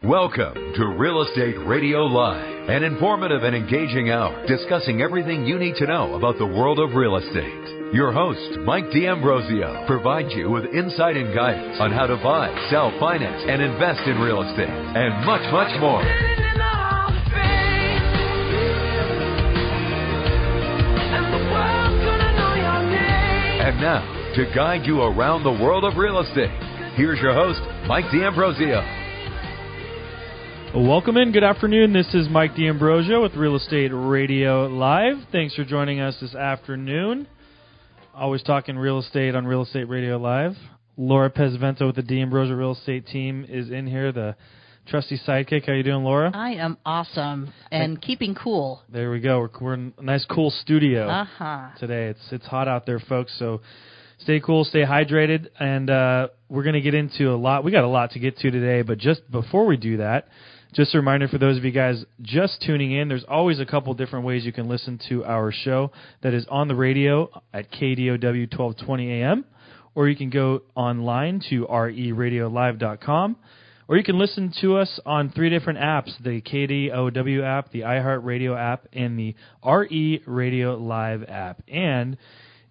Welcome to Real Estate Radio Live, an informative and engaging hour discussing everything you need to know about the world of real estate. Your host, Mike D'Ambrosio, provides you with insight and guidance on how to buy, sell, finance, and invest in real estate, and much, much more. And now, to guide you around the world of real estate, here's your host, Mike D'Ambrosio. Welcome in. Good afternoon. This is Mike D'Ambrosio with Real Estate Radio Live. Thanks for joining us this afternoon. Always talking real estate on Real Estate Radio Live. Laura Pesavento with the D'Ambrosio Real Estate team is in here, the trusty sidekick. How you doing, Laura? I am awesome and keeping cool. There we go. We're in a nice, cool studio today. It's hot out there, folks, so stay cool, stay hydrated, and we're going to get into a lot. We got a lot to get to today, but just before we do that, just a reminder for those of you guys just tuning in, there's always a couple different ways you can listen to our show that is on the radio at KDOW 1220 AM, or you can go online to reradiolive.com, or you can listen to us on three different apps, the KDOW app, the iHeartRadio app, and the RE Radio Live app. And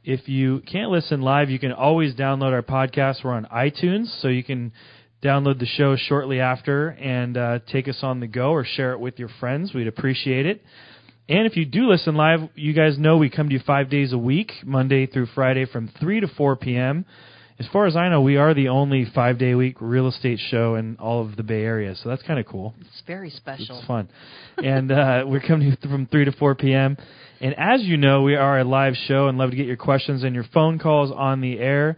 if you can't listen live, you can always download our podcast. We're on iTunes, so you can download the show shortly after and take us on the go or share it with your friends. We'd appreciate it. And if you do listen live, you guys know we come to you 5 days a week, Monday through Friday from 3 to 4 p.m. As far as I know, we are the only 5-day-a-week real estate show in all of the Bay Area, so that's kind of cool. It's very special. It's fun. And we're coming to you from 3 to 4 p.m. And as you know, we are a live show and love to get your questions and your phone calls on the air.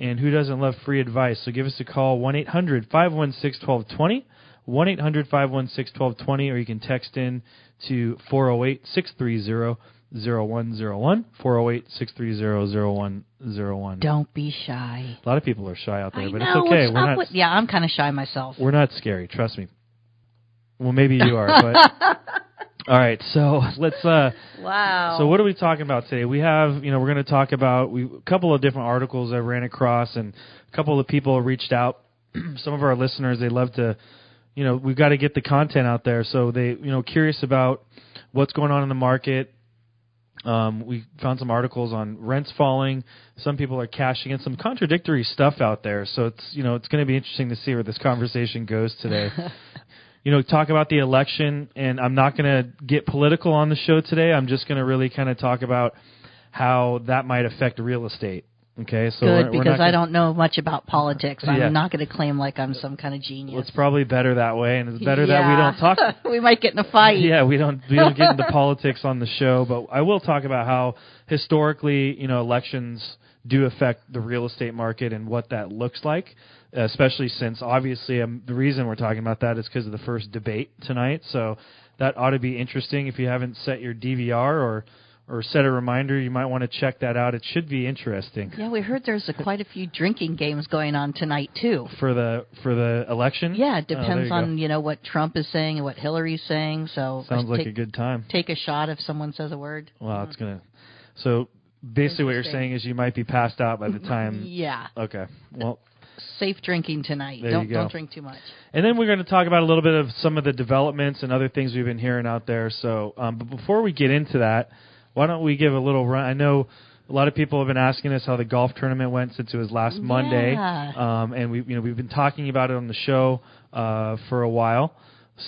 And who doesn't love free advice? So give us a call, 1-800-516-1220, 1-800-516-1220, or you can text in to 408-630-0101, 408-630-0101. Don't be shy. A lot of people are shy out there, but know, it's okay. Yeah, I'm kind of shy myself. We're not scary, trust me. Well, maybe you are, but... All right, so let's. Wow. So what are we talking about today? We have, we're going to talk about a couple of different articles I ran across, and a couple of people reached out. Some of our listeners, they love to, we've got to get the content out there, so they, curious about what's going on in the market. We found some articles on rents falling. Some people are cashing in, some contradictory stuff out there. So it's, it's going to be interesting to see where this conversation goes today. Talk about the election, and I'm not going to get political on the show today. I'm just going to really kind of talk about how that might affect real estate. Okay, so good, because I don't know much about politics. Yeah. I'm not going to claim like I'm some kind of genius. Well, it's probably better that way, and it's better that we don't talk. We might get in a fight. Yeah, we don't get into politics on the show, but I will talk about how historically, elections do affect the real estate market and what that looks like. Especially since, obviously, the reason we're talking about that is because of the first debate tonight. So that ought to be interesting. If you haven't set your DVR or set a reminder, you might want to check that out. It should be interesting. Yeah, we heard there's quite a few drinking games going on tonight, too. For the election? Yeah, it depends on, what Trump is saying and what Hillary's saying. So sounds like a good time. Take a shot if someone says a word. Well, it's going to... So basically what you're saying is you might be passed out by the time... Yeah. Okay. Well... Safe drinking tonight. Don't drink too much. And then we're going to talk about a little bit of some of the developments and other things we've been hearing out there. So, but before we get into that, why don't we give a little run? I know a lot of people have been asking us how the golf tournament went since it was last Monday, and we've been talking about it on the show for a while.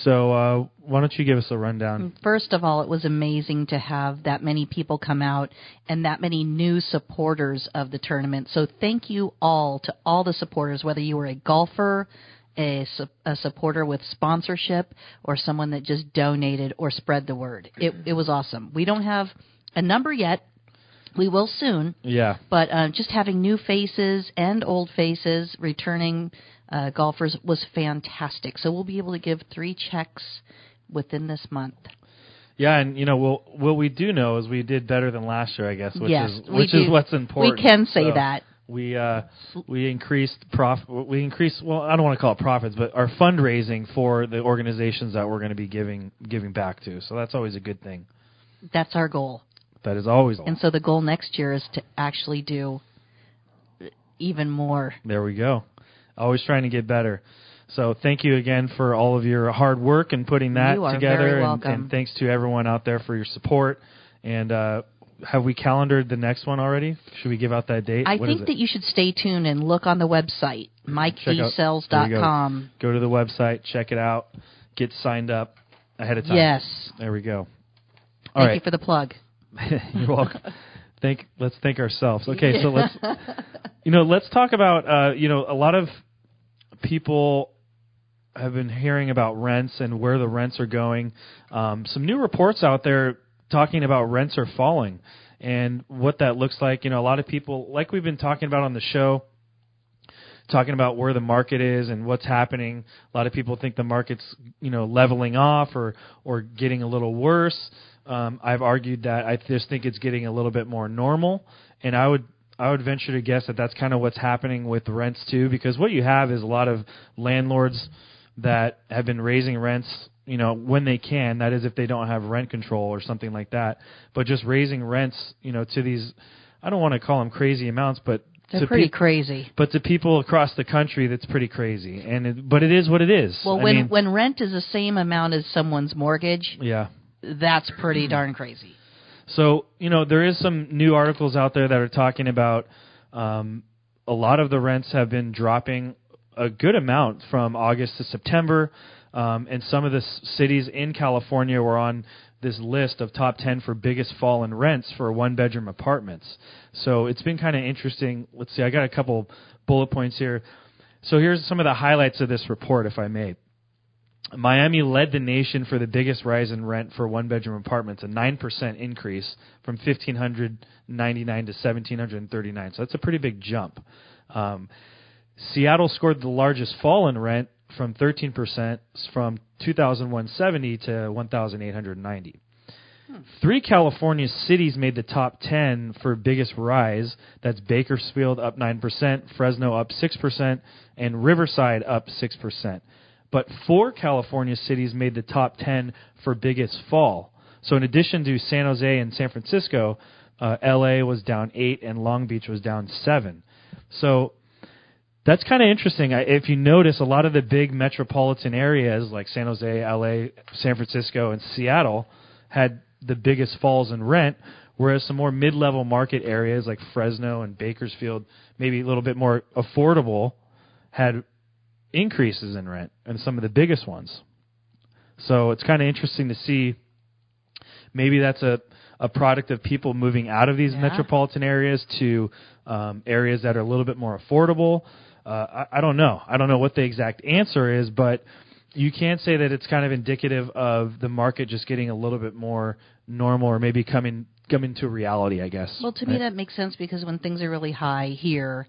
So why don't you give us a rundown? First of all, it was amazing to have that many people come out and that many new supporters of the tournament. So thank you all to all the supporters, whether you were a golfer, a supporter with sponsorship, or someone that just donated or spread the word. It was awesome. We don't have a number yet. We will soon. Yeah. But just having new faces and old faces returning golfers was fantastic. So we'll be able to give 3 checks within this month. Yeah, and what we do know is we did better than last year, I guess, which is what's important. We can say that. We increased well, I don't want to call it profits, but our fundraising for the organizations that we're going to be giving back to. So that's always a good thing. That's our goal. That is always. And so the goal next year is to actually do even more. There we go. Always trying to get better. So thank you again for all of your hard work and putting that you are together. Very welcome. And thanks to everyone out there for your support. And have we calendared the next one already? Should we give out that date? I think that you should stay tuned and look on the website, MikeDcells.com. Go to the website, check it out, get signed up ahead of time. Yes. There we go. Thank you for the plug. You're welcome. Let's thank ourselves. Okay, so let's talk about a lot of people have been hearing about rents and where the rents are going. Some new reports out there talking about rents are falling and what that looks like. A lot of people, like we've been talking about on the show, talking about where the market is and what's happening. A lot of people think the market's leveling off or getting a little worse. I've argued that I just think it's getting a little bit more normal, and I would venture to guess that that's kind of what's happening with rents too, because what you have is a lot of landlords that have been raising rents, when they can. That is, if they don't have rent control or something like that, but just raising rents, to these, I don't want to call them crazy amounts, but they're pretty crazy. But to people across the country, that's pretty crazy. But it is what it is. Well, when rent is the same amount as someone's mortgage, that's pretty darn crazy. So, there is some new articles out there that are talking about a lot of the rents have been dropping a good amount from August to September, and some of the cities in California were on this list of top 10 for biggest fall in rents for one-bedroom apartments. So it's been kind of interesting. Let's see, I got a couple bullet points here. So here's some of the highlights of this report, if I may. Miami led the nation for the biggest rise in rent for one-bedroom apartments, a 9% increase from $1,599 to $1,739. So that's a pretty big jump. Seattle scored the largest fall in rent from 13% from $2,170 to $1,890. 3 California cities made the top 10 for biggest rise. That's Bakersfield up 9%, Fresno up 6%, and Riverside up 6%. But 4 California cities made the top 10 for biggest fall. So in addition to San Jose and San Francisco, LA was down 8 and Long Beach was down 7. So that's kind of interesting. If you notice, a lot of the big metropolitan areas like San Jose, LA, San Francisco, and Seattle had the biggest falls in rent, whereas some more mid-level market areas like Fresno and Bakersfield, maybe a little bit more affordable, had increases in rent, and some of the biggest ones. So it's kind of interesting to see. Maybe that's a product of people moving out of these metropolitan areas to areas that are a little bit more affordable. I don't know. I don't know what the exact answer is, but you can say that it's kind of indicative of the market just getting a little bit more normal, or maybe coming to reality, I guess. Well, to me that makes sense, because when things are really high here,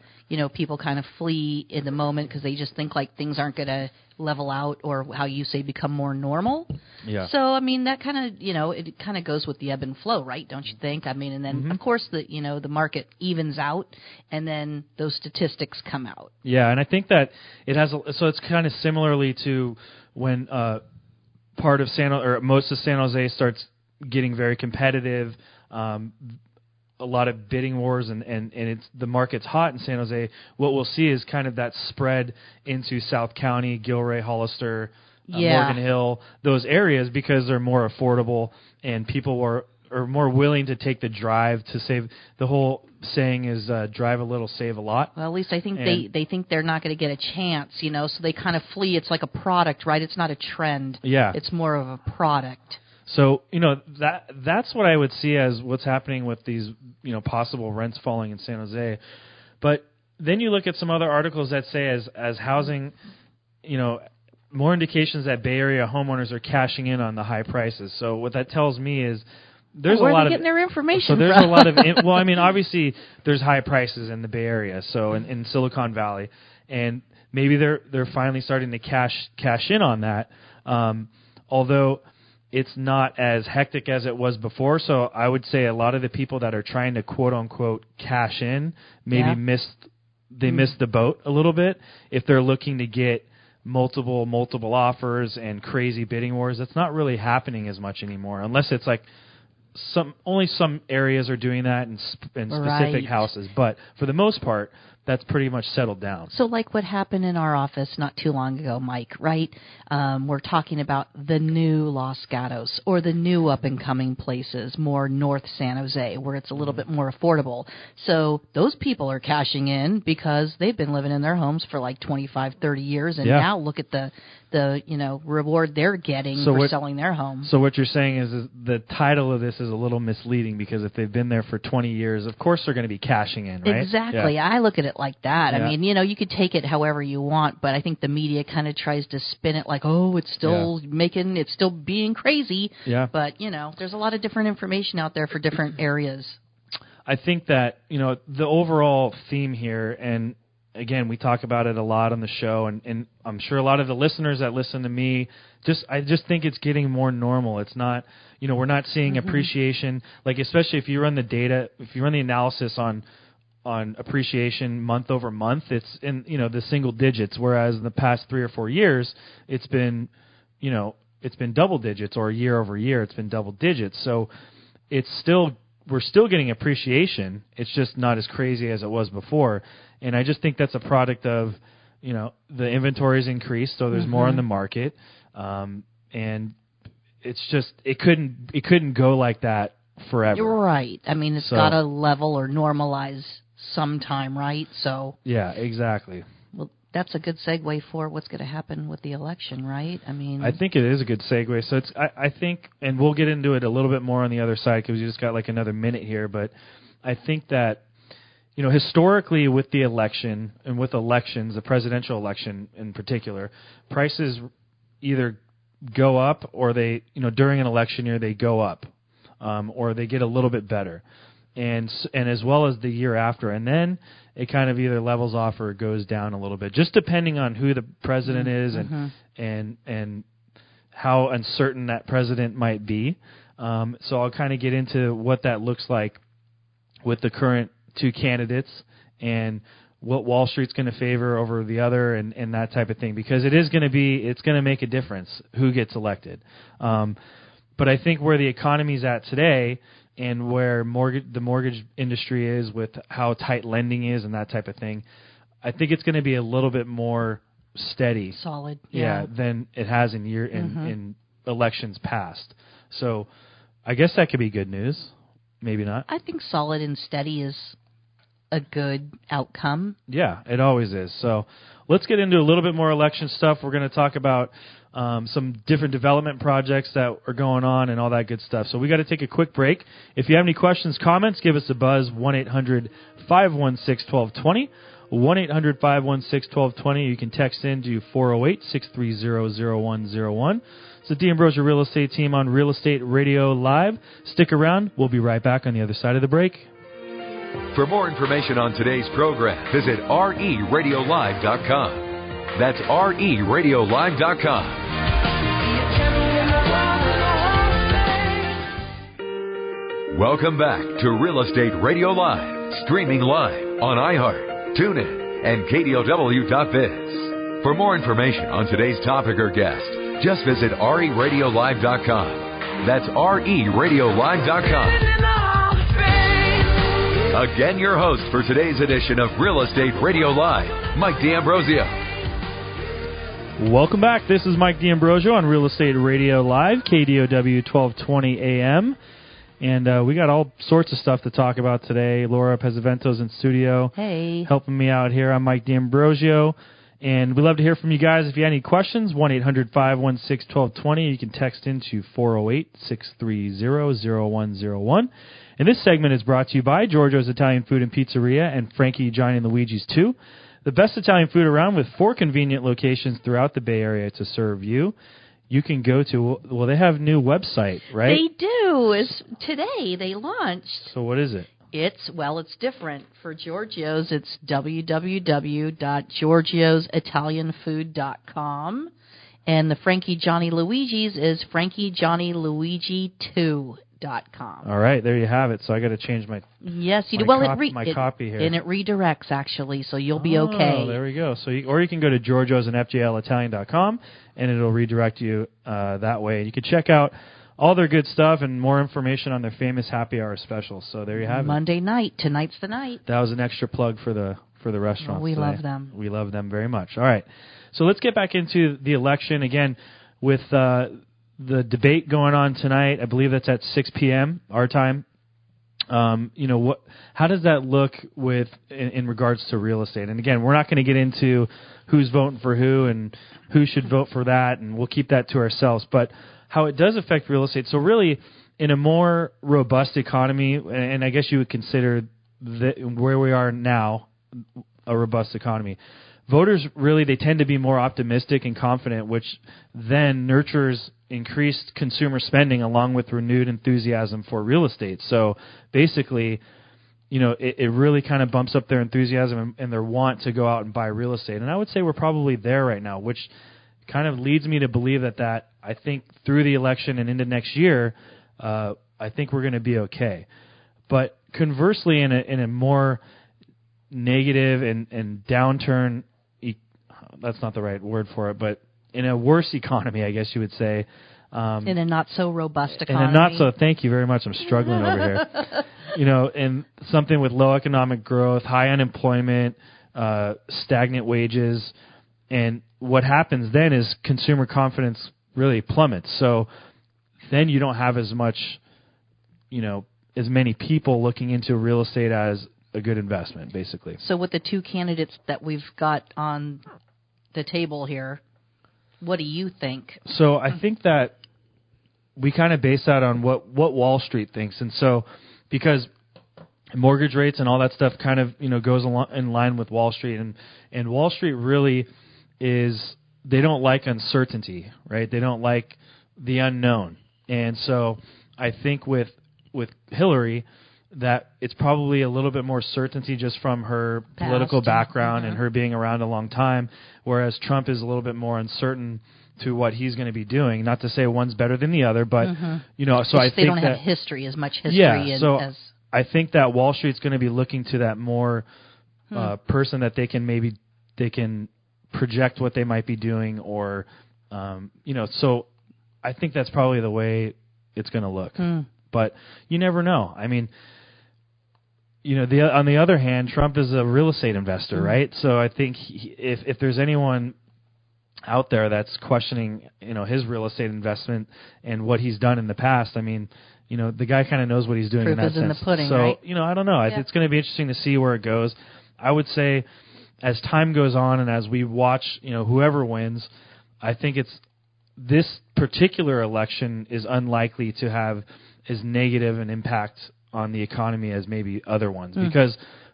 people kind of flee in the moment because they just think like things aren't going to level out, or how you say become more normal. Yeah. So I mean that kind of it kind of goes with the ebb and flow, right? Don't you think? I mean, and then of course the market evens out, and then those statistics come out. Yeah, and I think that it has so it's kind of similarly to when part of most of San Jose starts getting very competitive. A lot of bidding wars, and it's the market's hot in San Jose. What we'll see is kind of that spread into South County, Gilroy, Hollister, Morgan Hill, those areas, because they're more affordable and people are more willing to take the drive to save. The whole saying is drive a little, save a lot. Well, at least I think they think they're not going to get a chance, so they kind of flee. It's like a product, right? It's not a trend. Yeah. It's more of a product. So, that's what I would see as what's happening with these, possible rents falling in San Jose. But then you look at some other articles that say as housing, more indications that Bay Area homeowners are cashing in on the high prices. So what that tells me is there's a lot of getting their information. So there's a lot of well, I mean, obviously there's high prices in the Bay Area, so in Silicon Valley, and maybe they're finally starting to cash in on that. Although it's not as hectic as it was before, so I would say a lot of the people that are trying to quote unquote cash in maybe missed the boat a little bit. If they're looking to get multiple offers and crazy bidding wars, that's not really happening as much anymore, unless it's like only some areas are doing that in specific houses. But for the most part, that's pretty much settled down. So like what happened in our office not too long ago, Mike, right? We're talking about the new Los Gatos or the new up-and-coming places, more North San Jose, where it's a little bit more affordable. So those people are cashing in because they've been living in their homes for like 25, 30 years, and now look at the reward they're getting for selling their home. So what you're saying is the title of this is a little misleading, because if they've been there for 20 years, of course they're going to be cashing in, right? Exactly. Yeah. I look at it like that. I mean, you could take it however you want, but I think the media kind of tries to spin it like, oh, it's still it's still being crazy. Yeah. But, there's a lot of different information out there for different areas. I think that, the overall theme here, and again, we talk about it a lot on the show, and I'm sure a lot of the listeners that listen to me, I just think it's getting more normal. It's not, we're not seeing appreciation, like especially if you run the data, if you run the analysis on appreciation month over month, it's in, the single digits, whereas in the past 3 or 4 years, it's been double digits, or year over year, it's been double digits. So we're still getting appreciation. It's just not as crazy as it was before. And I just think that's a product of, the inventory's increased, so there's more on the market. And it's just, it couldn't go like that forever. You're right. I mean, it's got to level or normalize sometime, right? So yeah, exactly. Well, that's a good segue for what's going to happen with the election, right? I mean, I think it is a good segue. So I think, and we'll get into it a little bit more on the other side because we just got like another minute here, but I think that, historically with the election and with elections, the presidential election in particular, prices either go up or they, during an election year, they go up, or they get a little bit better. And as well as the year after. And then it kind of either levels off or it goes down a little bit, just depending on who the president is and how uncertain that president might be. So I'll kind of get into what that looks like with the current two candidates and what Wall Street's going to favor over the other and that type of thing, because it's going to make a difference who gets elected. But I think where the economy's at today and where the mortgage industry is with how tight lending is and that type of thing, I think it's going to be a little bit more steady. Solid. Than it has in elections past. So I guess that could be good news. Maybe not. I think solid and steady is a good outcome. Yeah, it always is. So let's get into a little bit more election stuff. We're going to talk about some different development projects that are going on and all that good stuff. So we got to take a quick break. If you have any questions, comments, give us a buzz, 1-800-516-1220, 1-800-516-1220. You can text in to 408-630-0101. It's the D'Ambrosio Real Estate Team on Real Estate Radio Live. Stick around. We'll be right back on the other side of the break. For more information on today's program, visit RERadiolive.com. That's RERadiolive.com. Welcome back to Real Estate Radio Live, streaming live on iHeart, TuneIn, and KDOW.biz. For more information on today's topic or guest, just visit RERadiolive.com. That's RERadiolive.com. Again, your host for today's edition of Real Estate Radio Live, Mike D'Ambrosio. Welcome back. This is Mike D'Ambrosio on Real Estate Radio Live, KDOW 1220 AM. And we got all sorts of stuff to talk about today. Laura Pesavento's in studio. Hey. Helping me out here. I'm Mike D'Ambrosio. And we'd love to hear from you guys. If you have any questions, 1-800-516-1220. You can text into 408-630-0101. And this segment is brought to you by Giorgio's Italian Food and Pizzeria and Frankie, Johnny, and Luigi's 2. The best Italian food around with 4 convenient locations throughout the Bay Area to serve you. You can go to, well, they have a new website, right? They do. Today they launched. So what is it? It's different. For Giorgio's, it's www.giorgiositalianfood.com. And the Frankie, Johnny, Luigi's is frankiejohnnyluigi2.com. All right, there you have it. So I got to change my copy here, and it redirects actually, so you'll be okay. Oh, there we go. So you can go to Giorgio's and FJLItalian.com, and it'll redirect you that way. You can check out all their good stuff and more information on their famous happy hour specials. So there you have Monday night. Tonight's the night. That was an extra plug for the for the restaurants. We today. love them. We love them very much. All right. So let's get back into the election again with the debate going on tonight. I believe that's at 6 p.m. our time. How does that look in regards to real estate? And again, we're not going to get into who's voting for who and who should vote for that, and we'll keep that to ourselves. But how it does affect real estate. So really, in a more robust economy, and I guess you would consider where we are now a robust economy, voters really, they tend to be more optimistic and confident, which then nurtures increased consumer spending along with renewed enthusiasm for real estate. So basically, it really kind of bumps up their enthusiasm and their want to go out and buy real estate. And I would say we're probably there right now, which kind of leads me to believe that I think through the election and into next year, I think we're going to be okay. But conversely, in a more negative and downturn, that's not the right word for it, but in a worse economy, I guess you would say. In a not so robust economy. In a not so, thank you very much. I'm struggling over here. And something with low economic growth, high unemployment, stagnant wages, and what happens then is consumer confidence really plummets. So then you don't have as much, as many people looking into real estate as a good investment, basically. So with the two candidates that we've got on the table here, what do you think? So I think that we kind of base that on what Wall Street thinks. And so because mortgage rates and all that stuff kind of, goes in line with Wall Street. And Wall Street really they don't like uncertainty, right? They don't like the unknown. And so I think with Hillary, that it's probably a little bit more certainty just from her political background and her being around a long time, whereas Trump is a little bit more uncertain to what he's going to be doing. Not to say one's better than the other, but so I think they don't have as much history. Yeah, so I think that Wall Street's going to be looking to that more person that they can project what they might be doing, or So I think that's probably the way it's going to look. But you never know. I mean, on the other hand, Trump is a real estate investor, right? So I think if there's anyone out there that's questioning, his real estate investment and what he's done in the past, I mean, the guy kind of knows what he's doing in that sense. Proof is in the pudding, so, right? I don't know. Yeah. It's going to be interesting to see where it goes. I would say as time goes on and as we watch, whoever wins, I think this particular election is unlikely to have as negative an impact on the economy as maybe other ones,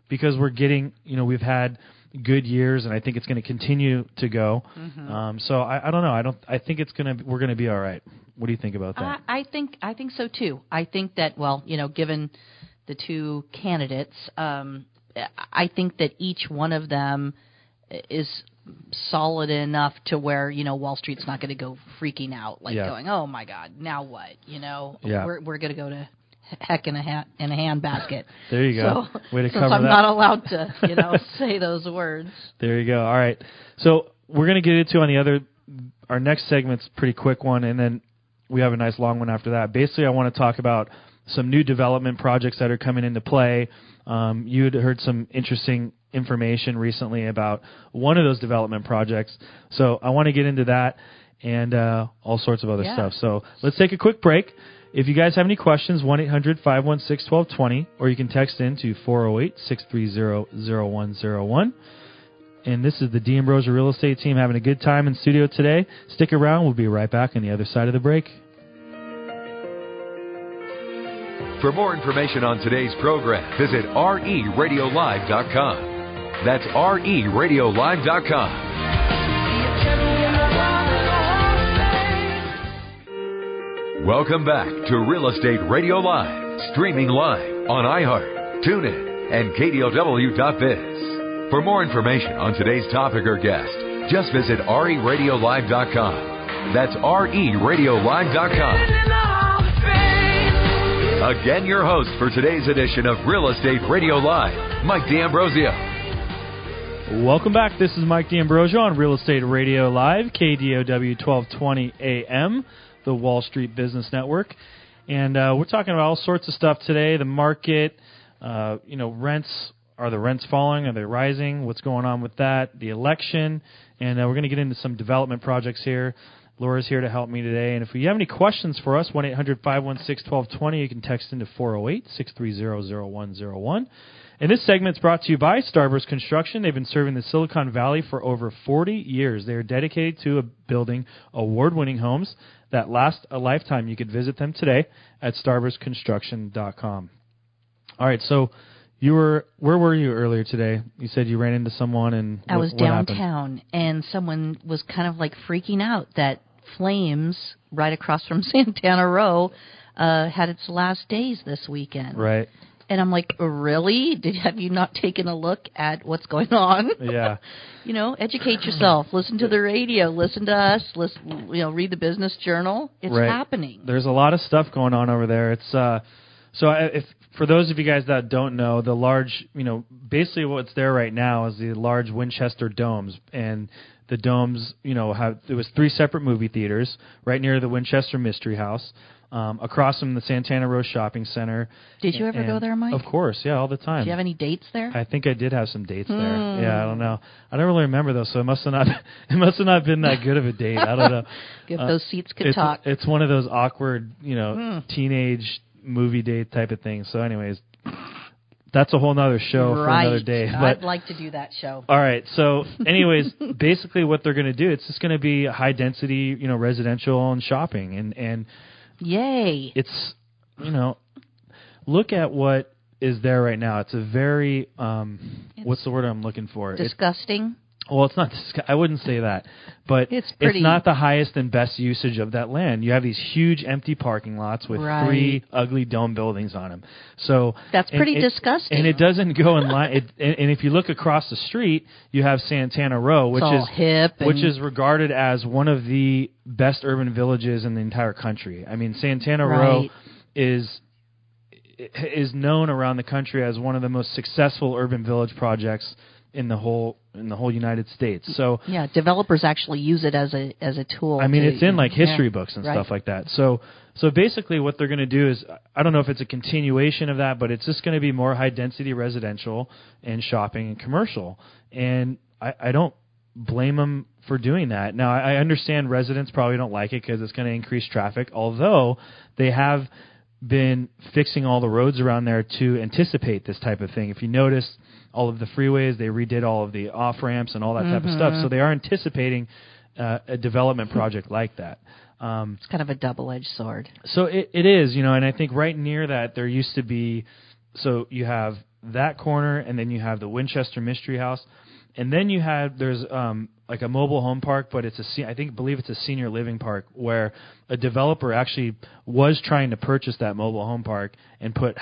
because we're getting, we've had good years, and I think it's going to continue to go. So I don't know. I think we're going to be all right. What do you think about that? I think so too. I think that, given the two candidates, I think that each one of them is solid enough to where Wall Street's not going to go freaking out, going, oh my God, now what? We're going to go to heck in a handbasket. There you go. So, way to cover since I'm that. not allowed to say those words. There you go. All right. So we're going to get into our next segment's a pretty quick one, and then we have a nice long one after that. Basically, I want to talk about some new development projects that are coming into play. You had heard some interesting information recently about one of those development projects. So I want to get into that and all sorts of other stuff. So let's take a quick break. If you guys have any questions, 1-800-516-1220, or you can text in to 408-630-0101. And this is the D'Ambrosio Real Estate team having a good time in studio today. Stick around. We'll be right back on the other side of the break. For more information on today's program, visit RERadiolive.com. That's RERadiolive.com. Welcome back to Real Estate Radio Live, streaming live on iHeart, TuneIn, and KDOW.biz. For more information on today's topic or guest, just visit RERadiolive.com. That's RERadiolive.com. Again, your host for today's edition of Real Estate Radio Live, Mike D'Ambrosio. Welcome back. This is Mike D'Ambrosio on Real Estate Radio Live, KDOW 1220 AM. The Wall Street Business Network, and we're talking about all sorts of stuff today. The market, rents Are the rents falling? Are they rising? What's going on with that? The election. And we're going to get into some development projects here. Laura's here to help me today. And if you have any questions for us, 1-800-516-1220. You can text into 408-630-0101. And this segment is brought to you by Starburst Construction. They've been serving the Silicon Valley for over 40 years. They are dedicated to building award-winning homes that last a lifetime. You could visit them today at starburstconstruction.com. All right, so where were you earlier today? You said you ran into someone and I was downtown, and someone was kind of like freaking out that Flames right across from Santana Row had its last days this weekend. Right. And I'm like, really? Have you not taken a look at what's going on? Yeah. Educate yourself. Listen to the radio. Listen to us. Listen, read the Business Journal. It's happening. There's a lot of stuff going on over there. It's if for those of you guys that don't know, the large, basically what's there right now is the large Winchester Domes, and the domes, there was 3 separate movie theaters right near the Winchester Mystery House. Across from the Santana Row Shopping Center. Did you ever go there, Mike? Of course, yeah, all the time. Do you have any dates there? I think I did have some dates there. Yeah, I don't know. I don't really remember though, so it must have not been that good of a date. I don't know. If those seats could talk. It's one of those awkward, teenage movie date type of things. So, anyways, that's a whole nother show for another day. I'd like to do that show. All right. So, anyways, basically what they're going to do, it's just going to be high density, residential and shopping, and yay! It's look at what is there right now. It's a very what's the word I'm looking for? Disgusting. Well, it's not. I wouldn't say that, but it's not the highest and best usage of that land. You have these huge empty parking lots with 3 ugly dome buildings on them. So that's pretty disgusting. And it doesn't go in line. And if you look across the street, you have Santana Row, which is regarded as one of the best urban villages in the entire country. I mean, Santana Row is known around the country as one of the most successful urban village projects in the whole United States. So yeah, developers actually use it as a tool. I mean, it's in like history books and stuff like that. So basically, what they're going to do is, I don't know if it's a continuation of that, but it's just going to be more high density residential and shopping and commercial. And I don't blame them for doing that. Now, I understand residents probably don't like it because it's going to increase traffic. Although they have been fixing all the roads around there to anticipate this type of thing. If you notice, all of the freeways, they redid all of the off-ramps and all that type of stuff. So they are anticipating a development project like that. It's kind of a double-edged sword. So it is, and I think right near that there used to be, so you have that corner, and then you have the Winchester Mystery House, and then there's like a mobile home park, but I believe it's a senior living park where a developer actually was trying to purchase that mobile home park and put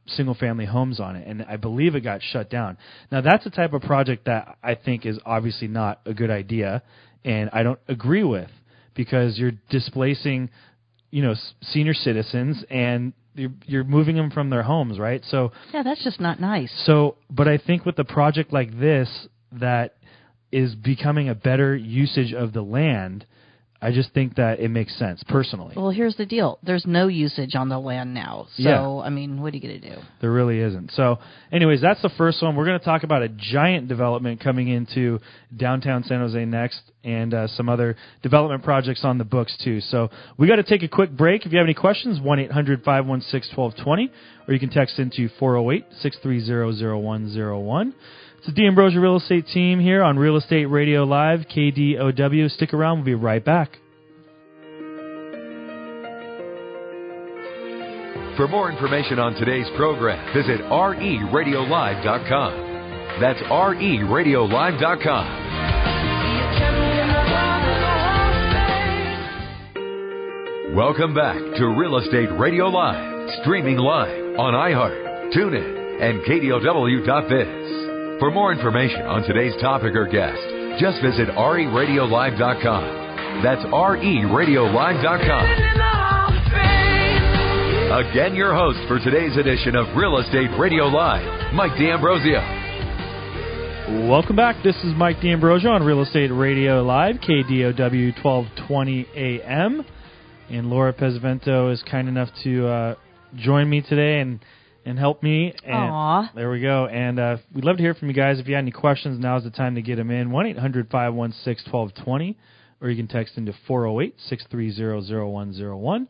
single-family homes on it, and I believe it got shut down. Now, that's the type of project that I think is obviously not a good idea, and I don't agree with, because you're displacing, senior citizens, and you're moving them from their homes, right? So yeah, that's just not nice. So, but I think with a project like this that is becoming a better usage of the land, I just think that it makes sense, personally. Well, here's the deal. There's no usage on the land now. So, I mean, what are you going to do? There really isn't. So, anyways, that's the first one. We're going to talk about a giant development coming into downtown San Jose next, and some other development projects on the books, too. So, we got to take a quick break. If you have any questions, 1-800-516-1220, or you can text into 408-630-0101. It's the D'Ambrosio Real Estate team here on Real Estate Radio Live, KDOW. Stick around. We'll be right back. For more information on today's program, visit RERadiolive.com. That's RERadiolive.com. Welcome back to Real Estate Radio Live, streaming live on iHeart, TuneIn, and KDOW.biz. For more information on today's topic or guest, just visit RERadiolive.com. That's RERadiolive.com. Again, your host for today's edition of Real Estate Radio Live, Mike D'Ambrosio. Welcome back. This is Mike D'Ambrosio on Real Estate Radio Live, KDOW 1220 AM. And Laura Pesavento is kind enough to join me today, and and help me. And Aww. There we go. And we'd love to hear from you guys. If you have any questions, now's the time to get them in. 1-800-516-1220, or you can text into 408-630-0101.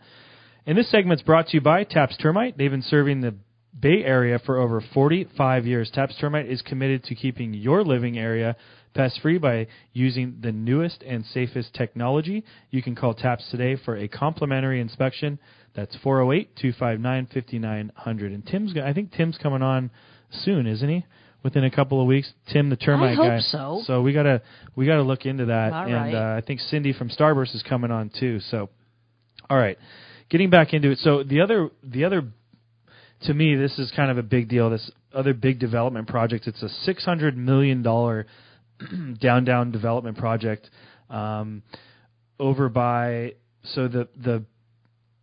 And this segment's brought to you by Taps Termite. They've been serving the Bay Area for over 45 years. Taps Termite is committed to keeping your living area pest-free by using the newest and safest technology. You can call Taps today for a complimentary inspection. That's 408-259-5900. And I think Tim's coming on soon, isn't he? Within a couple of weeks. Tim, the termite guy. I hope so. So we gotta look into that. All and right. I think Cindy from Starburst is coming on too. So, all right, getting back into it. So the other, to me, this is kind of a big deal. This other big development project. It's a $600 million downtown development project over by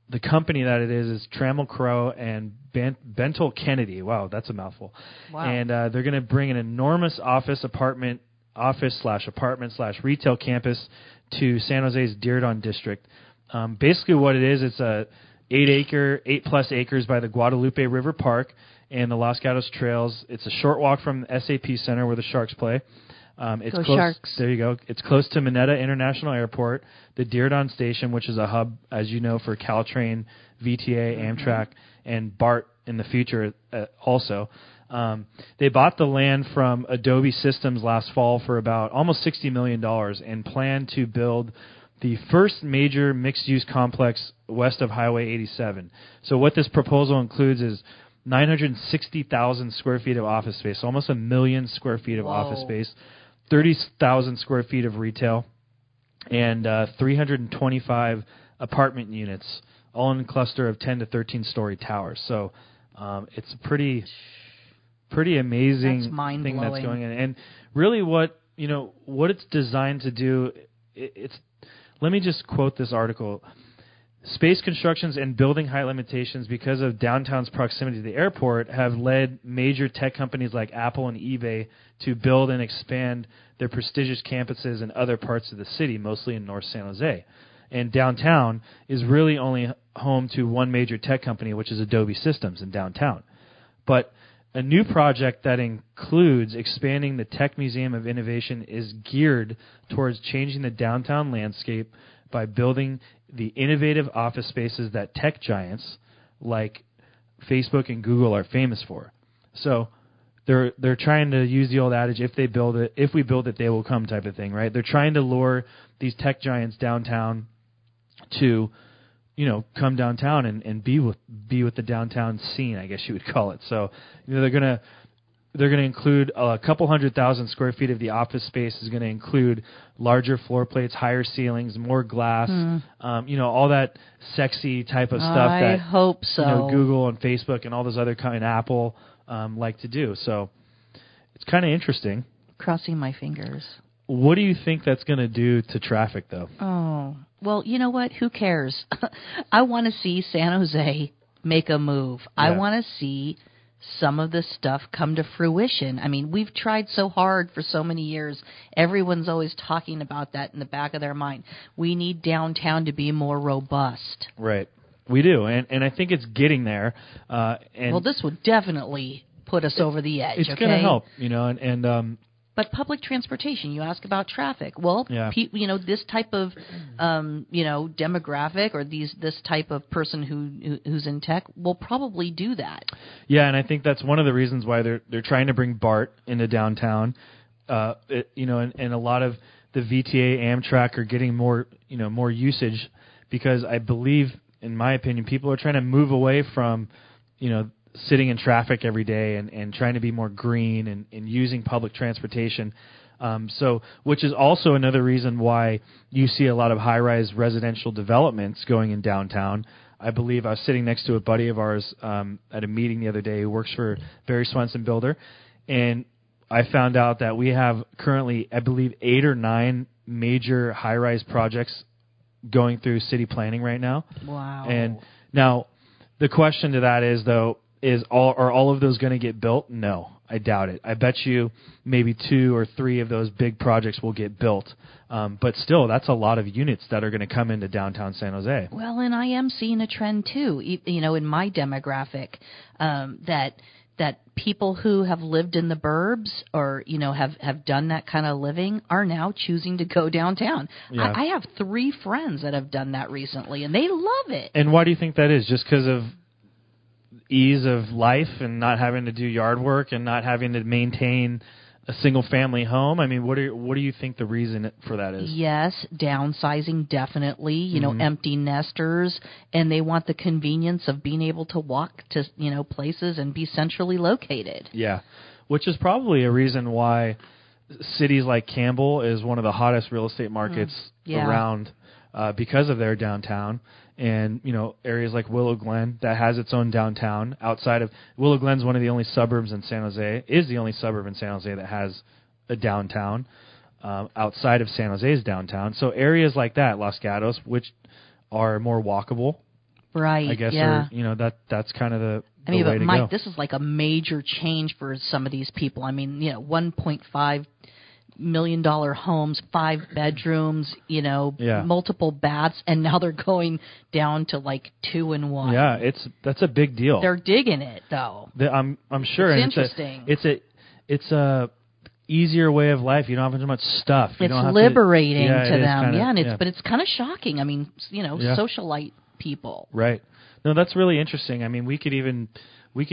the company that it is Trammell Crow and Bentel Kennedy. Wow, that's a mouthful. Wow. And they're going to bring an enormous office/apartment/retail campus to San Jose's Diridon district. Basically what it is, it's a 8+ acres by the Guadalupe River Park and the Los Gatos Trails. It's a short walk from the SAP Center where the Sharks play. It's Go close, Sharks. There you go. It's close to Mineta International Airport, the Diridon Station, which is a hub, as you know, for Caltrain, VTA, Amtrak, and BART in the future also. They bought the land from Adobe Systems last fall for about almost $60 million and plan to build the first major mixed-use complex west of Highway 87. So what this proposal includes is 960,000 square feet of office space, almost 1 million square feet of office space, 30,000 square feet of retail, and 325 apartment units, all in a cluster of 10 to 13-story towers. So it's a pretty amazing thing that's going on. And really what it's designed to do, let me just quote this article. Space constructions and building height limitations because of downtown's proximity to the airport have led major tech companies like Apple and eBay to build and expand their prestigious campuses in other parts of the city, mostly in North San Jose. And downtown is really only home to one major tech company, which is Adobe Systems in downtown. But a new project that includes expanding the Tech Museum of Innovation is geared towards changing the downtown landscape by building the innovative office spaces that tech giants like Facebook and Google are famous for. So they're trying to use the old adage, if we build it, they will come type of thing, right? They're trying to lure these tech giants downtown to, come downtown and be with the downtown scene, I guess you would call it. So, they're gonna include a couple 100,000 square feet of the office space is going to include larger floor plates, higher ceilings, more glass, all that sexy type of stuff I hope so. Google and Facebook and all those other and Apple like to do. So it's kind of interesting. Crossing my fingers. What do you think that's going to do to traffic, though? Oh, well, you know what? Who cares? I want to see San Jose make a move. Yeah. I want to see some of this stuff come to fruition. I mean, we've tried so hard for so many years. Everyone's always talking about that in the back of their mind. We need downtown to be more robust. Right. We do, and I think it's getting there. Well, this would definitely put us over the edge. It's going to help, But public transportation, you ask about traffic. Well, yeah. This type of, demographic or this type of person who's in tech will probably do that. Yeah, and I think that's one of the reasons why they're trying to bring BART into downtown. And a lot of the VTA, Amtrak are getting more usage because I believe, in my opinion, people are trying to move away from, sitting in traffic every day and trying to be more green and using public transportation. Which is also another reason why you see a lot of high-rise residential developments going in downtown. I believe I was sitting next to a buddy of ours at a meeting the other day who works for Barry Swenson Builder, and I found out that we have currently, I believe, 8 or 9 major high-rise projects going through city planning right now. Wow. And now the question to that is, though, Are all of those going to get built? No, I doubt it. I bet you maybe 2 or 3 of those big projects will get built. But still, that's a lot of units that are going to come into downtown San Jose. Well, and I am seeing a trend too, in my demographic, that people who have lived in the burbs or, have done that kind of living are now choosing to go downtown. Yeah. I have 3 friends that have done that recently, and they love it. And why do you think that is? Just because of ease of life and not having to do yard work and not having to maintain a single-family home? I mean, what do you think the reason for that is? Yes, downsizing, definitely. Empty nesters, and they want the convenience of being able to walk to places and be centrally located. Yeah, which is probably a reason why cities like Campbell is one of the hottest real estate markets around because of their downtown. And, areas like Willow Glen that has its own downtown outside of Willow Glen's one of the only suburbs in San Jose, is the only suburb in San Jose that has a downtown outside of San Jose's downtown. So areas like that, Los Gatos, which are more walkable. Right. I guess, yeah. That's kind of the way but Mike, go. This is like a major change for some of these people. I mean, $1.5 million homes, 5 bedrooms, multiple baths, and now they're going down to like 2 and 1. Yeah, that's a big deal. They're digging it though. I'm sure. It's interesting. It's a easier way of life. You don't have as much stuff. It's liberating to them. But it's kind of shocking. I mean, socialite people. Right. No, that's really interesting. I mean, we could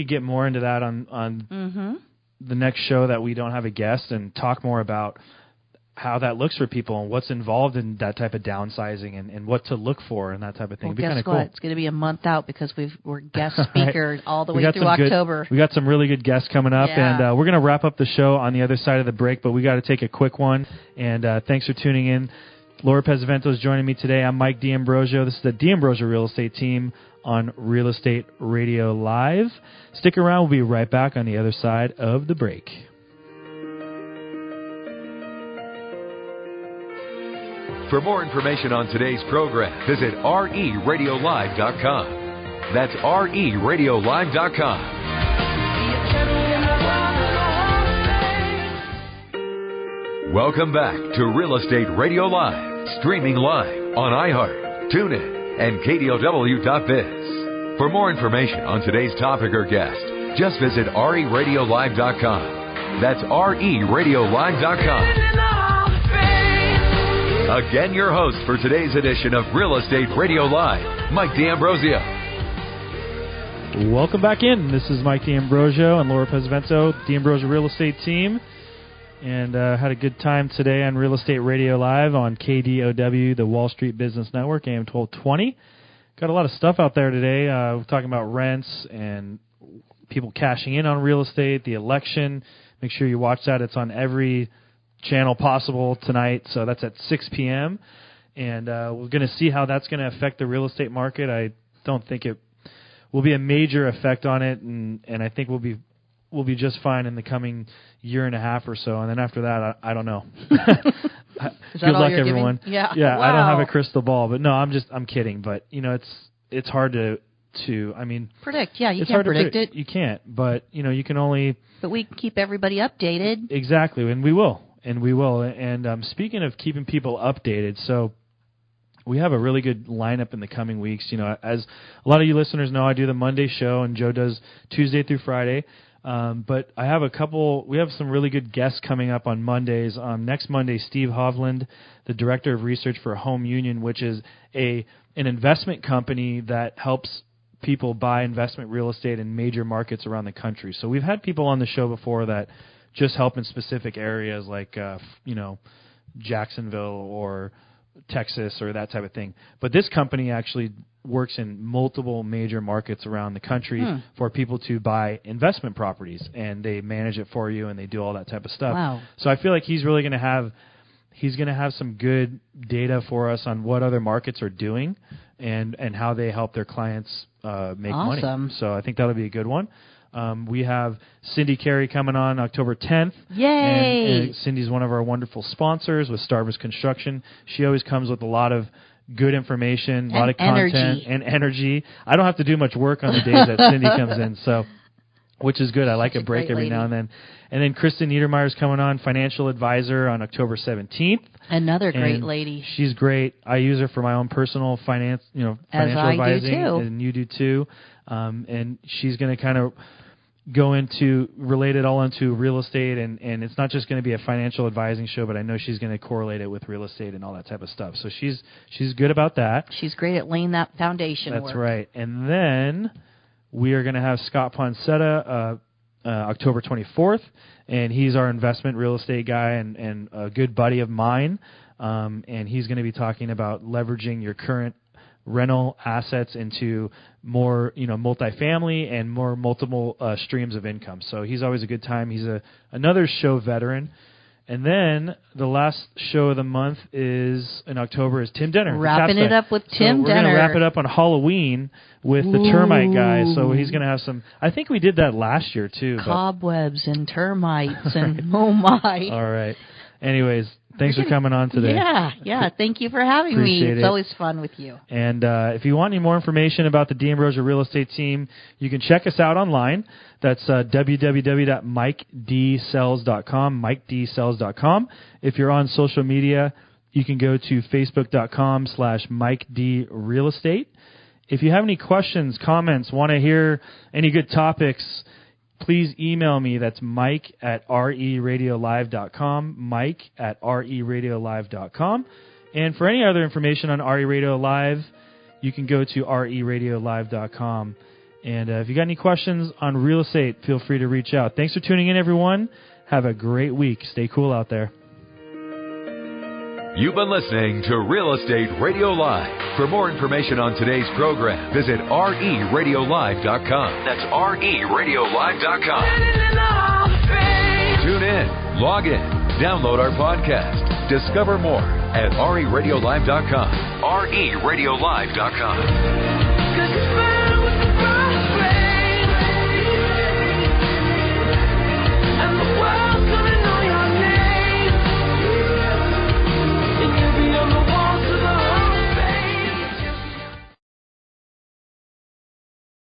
get more into that on the next show that we don't have a guest and talk more about how that looks for people and what's involved in that type of downsizing and what to look for and that type of thing. Well, guess what? Cool. It's going to be a month out because we're guest speaker all the way through October. We got some really good guests coming up, and we're going to wrap up the show on the other side of the break, but we got to take a quick one. And thanks for tuning in. Laura Pesavento is joining me today. I'm Mike D'Ambrosio. This is the D'Ambrosio Real Estate Team on Real Estate Radio Live. Stick around. We'll be right back on the other side of the break. For more information on today's program, visit reradiolive.com. That's reradiolive.com. Welcome back to Real Estate Radio Live, streaming live on iHeart, TuneIn, and KDOW.biz. For more information on today's topic or guest, just visit reradiolive.com. That's reradiolive.com. Again, your host for today's edition of Real Estate Radio Live, Mike D'Ambrosio. Welcome back in. This is Mike D'Ambrosio and Laura Pesavento, D'Ambrosio Real Estate Team. And had a good time today on Real Estate Radio Live on KDOW, the Wall Street Business Network, AM 1220. Got a lot of stuff out there today. We're talking about rents and people cashing in on real estate, the election. Make sure you watch that. It's on every channel possible tonight. So that's at 6 p.m. And we're going to see how that's going to affect the real estate market. I don't think it will be a major effect on it, and I think we'll be just fine in the coming year and a half or so, and then after that, I don't know. Good luck, everyone. Yeah. Wow. I don't have a crystal ball, but no, I'm kidding. But it's hard to predict. Yeah, you can't predict it. You can't, but you can only. But we can keep everybody updated. Exactly, and we will. And speaking of keeping people updated, so we have a really good lineup in the coming weeks. As a lot of you listeners know, I do the Monday show, and Joe does Tuesday through Friday. But I have we have some really good guests coming up on Mondays. Next Monday, Steve Hovland, the Director of Research for Home Union, which is an investment company that helps people buy investment real estate in major markets around the country. So we've had people on the show before that just help in specific areas like, Jacksonville or Texas or that type of thing. But this company actually works in multiple major markets around the country for people to buy investment properties, and they manage it for you, and they do all that type of stuff. Wow. So I feel like he's really going to have some good data for us on what other markets are doing and how they help their clients make money. So I think that'll be a good one. We have Cindy Carey coming on October 10th. Yay! And Cindy's one of our wonderful sponsors with Starvis Construction. She always comes with a lot of good information, a lot of content, and energy. I don't have to do much work on the days that Cindy comes in, so which is good. I like a break every now and then. And then Kristen Niedermeyer's coming on, financial advisor, on October 17th. Another great lady. She's great. I use her for my own personal financial advising, and you do too. And she's going to kind of relate it all into real estate, and it's not just going to be a financial advising show, but I know she's going to correlate it with real estate and all that type of stuff. So she's good about that. She's great at laying that foundation work. That's right. And then we are going to have Scott Poncetta October 24th, and he's our investment real estate guy and a good buddy of mine, and he's going to be talking about leveraging your current rental assets into more, multifamily and more multiple streams of income. So he's always a good time. He's another show veteran. And then the last show of the month in October is Tim Denner. Wrapping it up with Tim Denner. We're going to wrap it up on Halloween with the termite guy. So he's going to have some, I think we did that last year too. Cobwebs and termites and oh my. All right. Anyways, thanks for coming on today. Yeah. Thank you for having me. It's always fun with you. And if you want any more information about the D'Ambrosio Real Estate Team, you can check us out online. That's www.mikedsells.com, mikedsells.com. If you're on social media, you can go to facebook.com/MikeDRealEstate. If you have any questions, comments, want to hear any good topics, please email me. That's mike@reradiolive.com, mike@reradiolive.com. And for any other information on RE Radio Live, you can go to reradiolive.com. And if you got any questions on real estate, feel free to reach out. Thanks for tuning in, everyone. Have a great week. Stay cool out there. You've been listening to Real Estate Radio Live. For more information on today's program, visit reradiolive.com. That's reradiolive.com. Tune in, log in, download our podcast. Discover more at reradiolive.com. reradiolive.com.